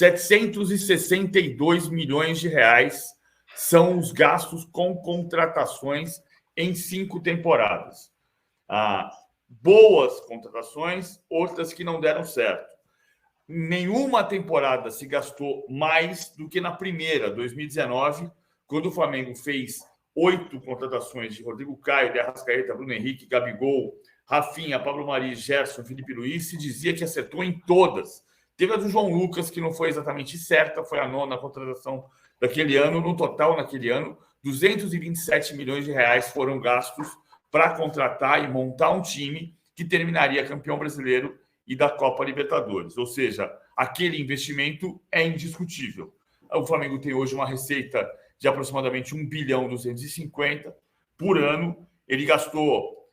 762 milhões de reais são os gastos com contratações em 5 temporadas. Boas contratações, outras que não deram certo. Nenhuma temporada se gastou mais do que na primeira, 2019, quando o Flamengo fez 8 contratações de Rodrigo Caio, de Arrascaeta, Bruno Henrique, Gabigol, Rafinha, Pablo Mari, Gerson, Felipe Luiz, se dizia que acertou em todas. Teve a do João Lucas, que não foi exatamente certa, foi a 9ª contratação daquele ano. No total, naquele ano, 227 milhões de reais foram gastos para contratar e montar um time que terminaria campeão brasileiro e da Copa Libertadores. Ou seja, aquele investimento é indiscutível. O Flamengo tem hoje uma receita de aproximadamente 1 bilhão 250 por ano. Ele gastou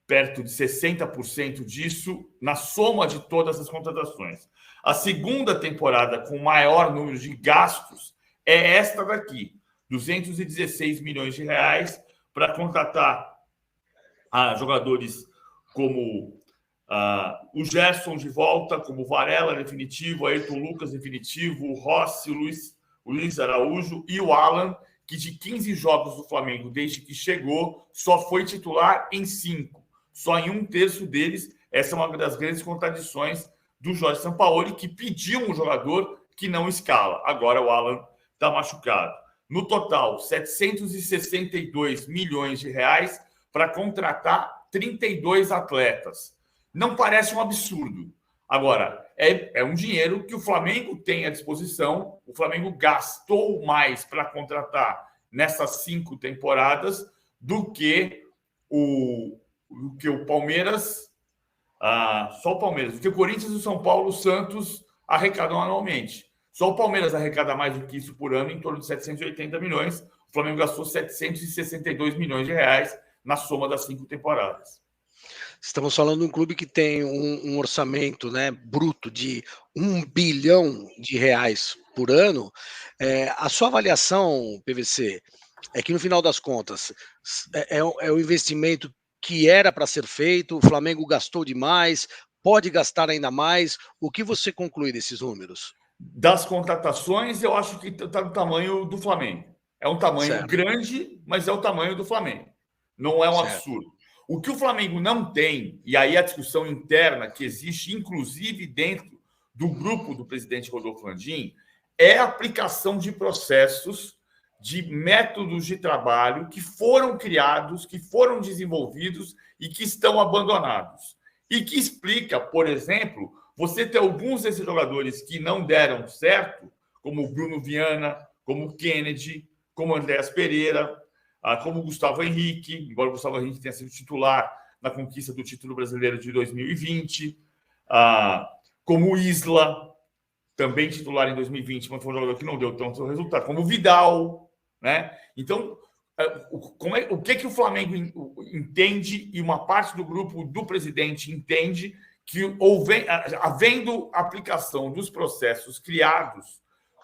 perto de 60% disso na soma de todas as contratações. A segunda temporada com maior número de gastos é esta daqui, 216 milhões de reais para contratar jogadores como o Gerson de volta, como o Varela definitivo, Ayrton Lucas definitivo, o Rossi, o Luiz Araújo e o Alan, que de 15 jogos do Flamengo desde que chegou, só foi titular em 5. Só em 1/3 deles. Essa é uma das grandes contradições do Jorge Sampaoli, que pediu um jogador que não escala. Agora o Alan está machucado. No total, 762 milhões de reais para contratar 32 atletas. Não parece um absurdo. Agora, é um dinheiro que o Flamengo tem à disposição. O Flamengo gastou mais para contratar nessas 5 temporadas do que o Palmeiras, só o Palmeiras, do que o Corinthians, o São Paulo, o Santos arrecadam anualmente. Só o Palmeiras arrecada mais do que isso por ano, em torno de 780 milhões. O Flamengo gastou 762 milhões de reais na soma das 5 temporadas. Estamos falando de um clube que tem um orçamento, né, bruto de 1 bilhão de reais por ano. A sua avaliação, PVC, é que no final das contas é o investimento que era para ser feito, o Flamengo gastou demais, pode gastar ainda mais. O que você conclui desses números? Das contratações, eu acho que está no tamanho do Flamengo. É um tamanho grande, mas é o tamanho do Flamengo. Não é um absurdo. O que o Flamengo não tem, e aí a discussão interna que existe, inclusive dentro do grupo do presidente Rodolfo Landim, é a aplicação de processos, de métodos de trabalho que foram criados, que foram desenvolvidos e que estão abandonados. E que explica, por exemplo, você ter alguns desses jogadores que não deram certo, como o Bruno Viana, como o Kennedy, como o Andréas Pereira, como o Gustavo Henrique, embora o Gustavo Henrique tenha sido titular na conquista do título brasileiro de 2020, como o Isla, também titular em 2020, mas foi um jogador que não deu tanto resultado, como o Vidal, né? Então, o que o Flamengo entende e uma parte do grupo do presidente entende que, havendo aplicação dos processos criados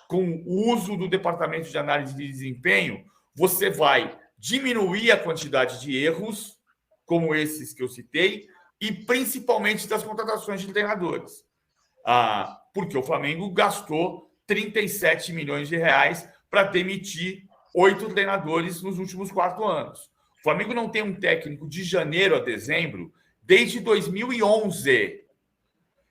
com o uso do departamento de análise de desempenho, você vai diminuir a quantidade de erros, como esses que eu citei, e principalmente das contratações de treinadores. Porque o Flamengo gastou 37 milhões de reais para demitir 8 treinadores nos últimos 4 anos. O Flamengo não tem um técnico de janeiro a dezembro desde 2011.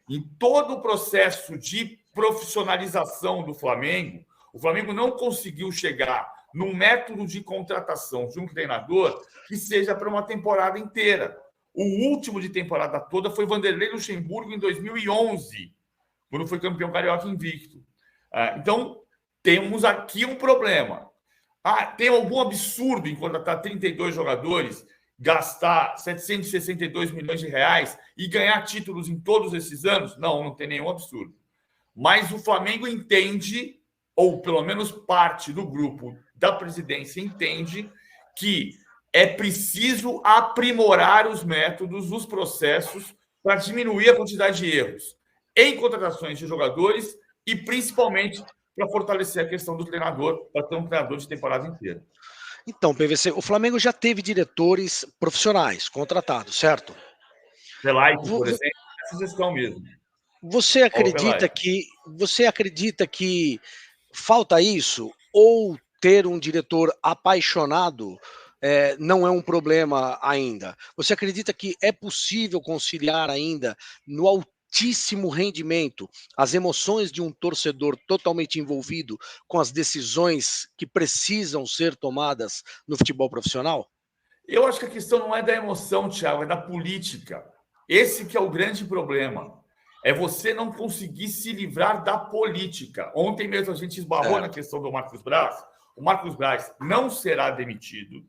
Em todo o processo de profissionalização do Flamengo, o Flamengo não conseguiu chegar num método de contratação de um treinador que seja para uma temporada inteira. O último de temporada toda foi Vanderlei Luxemburgo em 2011, quando foi campeão carioca invicto. Então, temos aqui um problema. Tem algum absurdo em contratar 32 jogadores, gastar 762 milhões de reais e ganhar títulos em todos esses anos? Não tem nenhum absurdo. Mas o Flamengo entende, ou pelo menos parte do grupo da presidência entende, que é preciso aprimorar os métodos, os processos, para diminuir a quantidade de erros em contratações de jogadores e, principalmente, para fortalecer a questão do treinador, para ter um treinador de temporada inteira. Então, PVC, o Flamengo já teve diretores profissionais contratados, certo? Velaico, por exemplo, essa gestão mesmo. você acredita que falta isso? Ou ter um diretor apaixonado não é um problema ainda? Você acredita que é possível conciliar ainda no altíssimo rendimento as emoções de um torcedor totalmente envolvido com as decisões que precisam ser tomadas no futebol profissional? Eu acho que a questão não é da emoção, Thiago, é da política. Esse que é o grande problema. É você não conseguir se livrar da política. Ontem mesmo a gente esbarrou na questão do Marcos Braz. O Marcos Braz não será demitido.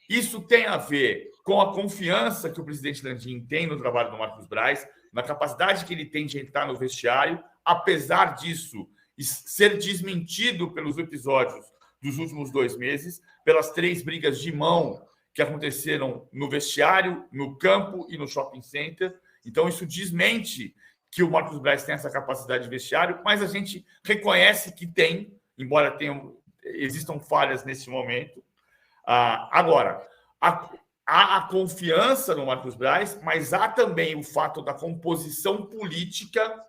Isso tem a ver com a confiança que o presidente Landim tem no trabalho do Marcos Braz, na capacidade que ele tem de entrar no vestiário, apesar disso ser desmentido pelos episódios dos últimos 2 meses, pelas 3 brigas de mão que aconteceram no vestiário, no campo e no shopping center. Então, isso desmente que o Marcos Braz tem essa capacidade de vestiário, mas a gente reconhece que tem, embora existam falhas nesse momento. Agora, há a confiança no Marcos Braz, mas há também o fato da composição política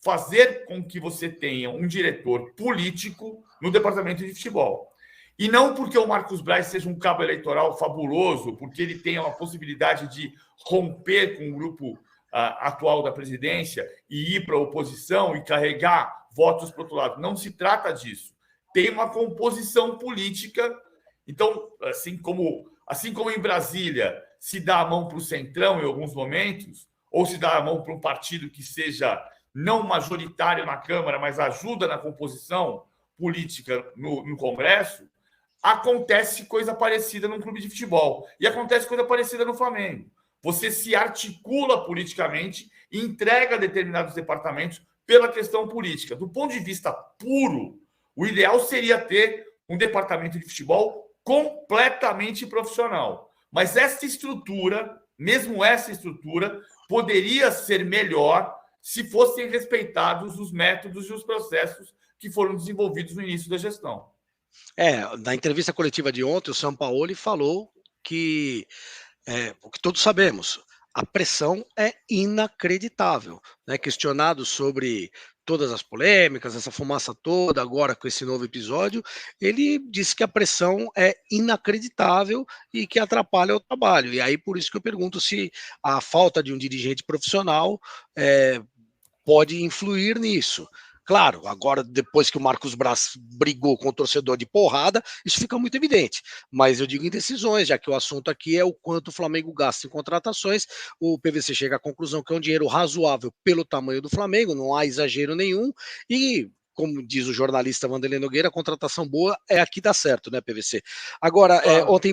fazer com que você tenha um diretor político no departamento de futebol. E não porque o Marcos Braz seja um cabo eleitoral fabuloso, porque ele tenha uma possibilidade de romper com o grupo atual da presidência e ir para a oposição e carregar votos para o outro lado. Não se trata disso. Tem uma composição política. Então, assim como em Brasília se dá a mão para o Centrão em alguns momentos, ou se dá a mão para um partido que seja não majoritário na Câmara, mas ajuda na composição política no Congresso, acontece coisa parecida num clube de futebol. E acontece coisa parecida no Flamengo. Você se articula politicamente e entrega determinados departamentos pela questão política. Do ponto de vista puro, o ideal seria ter um departamento de futebol completamente profissional. Mas essa estrutura, mesmo essa estrutura, poderia ser melhor se fossem respeitados os métodos e os processos que foram desenvolvidos no início da gestão. Na entrevista coletiva de ontem, o Sampaoli falou que, o que todos sabemos, a pressão é inacreditável, né? Questionado sobre todas as polêmicas, essa fumaça toda, agora com esse novo episódio, ele disse que a pressão é inacreditável e que atrapalha o trabalho. E aí, por isso que eu pergunto se a falta de um dirigente profissional pode influir nisso. Claro, agora depois que o Marcos Braz brigou com o torcedor de porrada, isso fica muito evidente. Mas eu digo em decisões, já que o assunto aqui é o quanto o Flamengo gasta em contratações, o PVC chega à conclusão que é um dinheiro razoável pelo tamanho do Flamengo, não há exagero nenhum, e como diz o jornalista Vanderlei Nogueira, a contratação boa é aqui dá certo, né, PVC? Agora, ontem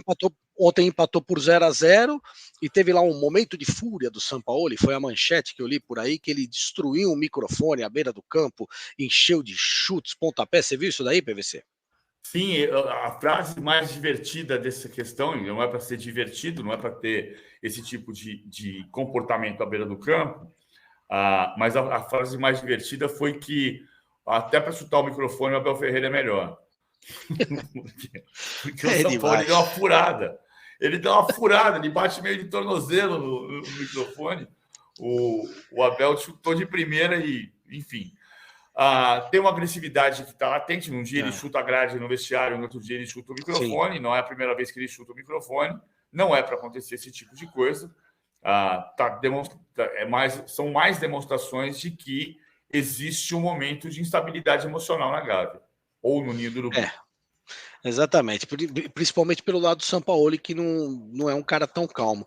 empatou por 0-0 e teve lá um momento de fúria do Sampaoli, foi a manchete que eu li por aí, que ele destruiu um microfone à beira do campo, encheu de chutes, pontapés. Você viu isso daí, PVC? Sim, a frase mais divertida dessa questão, não é para ser divertido, não é para ter esse tipo de comportamento à beira do campo, mas a frase mais divertida foi que até para chutar o microfone o Abel Ferreira é melhor. porque o São Paulo deu uma furada. Ele dá uma furada, ele bate meio de tornozelo no microfone. O Abel chutou de primeira e, enfim. Tem uma agressividade que está latente. Um dia ele chuta a grade no vestiário, no outro dia ele chuta o microfone. Sim. Não é a primeira vez que ele chuta o microfone. Não é para acontecer esse tipo de coisa. São mais demonstrações de que existe um momento de instabilidade emocional na Gávea ou no Ninho do Urubu. Exatamente, principalmente pelo lado do Sampaoli, que não é um cara tão calmo.